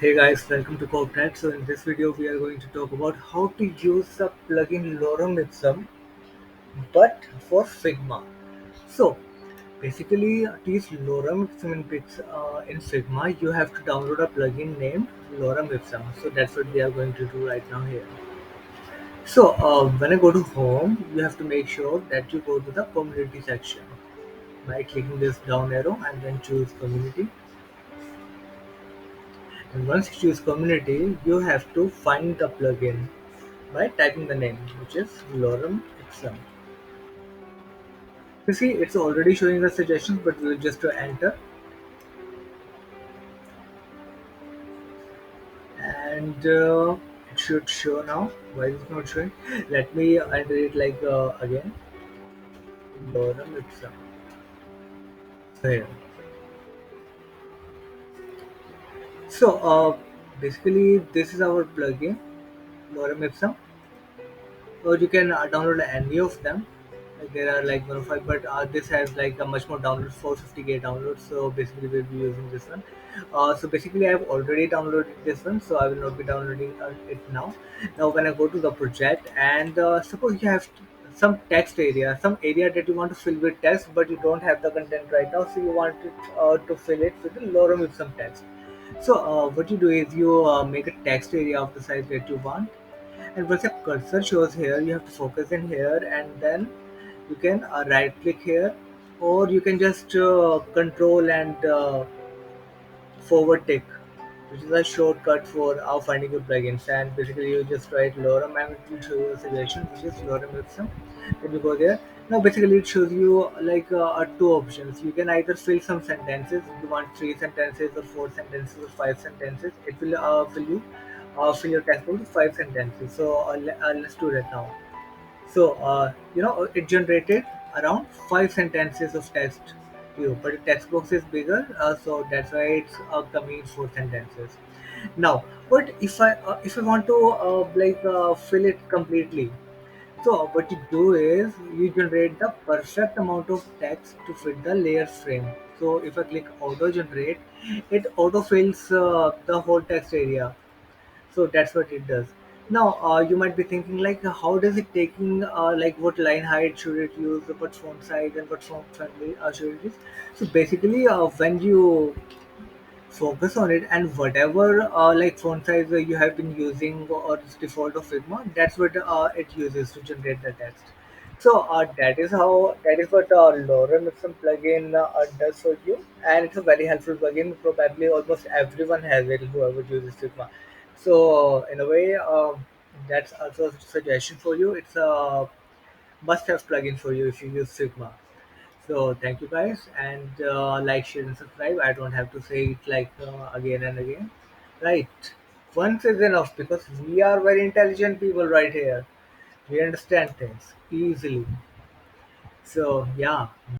Hey guys, welcome to Copnet. So in this video we are going to talk about how to use the plugin lorem ipsum but for Figma. So basically to use lorem ipsum in Figma you have to download a plugin named lorem ipsum. So that's what we are going to do right now here. So when I go to home you have to make sure that you go to the community section by clicking this down arrow and then choose community. And once you choose community, you have to find the plugin by typing the name, which is lorem ipsum. You see, it's already showing the suggestions, but we'll just enter, and it should show now. Why is it not showing? Let me enter it like again, lorem ipsum. So here. So basically, this is our plugin, lorem ipsum, or you can download any of them. Like there are like 105, but this has like a much more downloads, 450k downloads. So basically, we'll be using this one. So basically, I have already downloaded this one, so I will not be downloading it now. Now, when I go to the project, and suppose you have some text area, some area that you want to fill with text, but you don't have the content right now, so you want it, to fill it with the lorem ipsum text. So what you do is you make a text area of the size that you want, and once your cursor shows here you have to focus in here, and then you can right click here, or you can just control and forward tick, which is a shortcut for finding your plugins. And basically you just write lorem and it will show you a suggestion which is lorem ipsum. Then you go there. Now basically it shows you like two options. You can either fill some sentences, you want three sentences or four sentences or five sentences. It will fill your text box with five sentences. So let's do that now. So, it generated around five sentences of text to you, but the text box is bigger, so that's why it's coming in four sentences. Now, but if I want to fill it completely, so what you do is you generate the perfect amount of text to fit the layer frame. So if I click auto generate, it auto fills the whole text area, so that's what it does. Now you might be thinking like how does it taking like what line height should it use, what font size and what font family should it use. So basically when you focus on it, and whatever like font size you have been using or its default of Figma, that's what it uses to generate the text. So that is what lorem ipsum plugin does for you, and it's a very helpful plugin. Probably almost everyone has it whoever uses Figma. So in a way, that's also a suggestion for you. It's a must-have plugin for you if you use Figma. So thank you guys, and like, share, and subscribe. I don't have to say it like again and again, right? Once is enough because we are very intelligent people right here. We understand things easily. So yeah.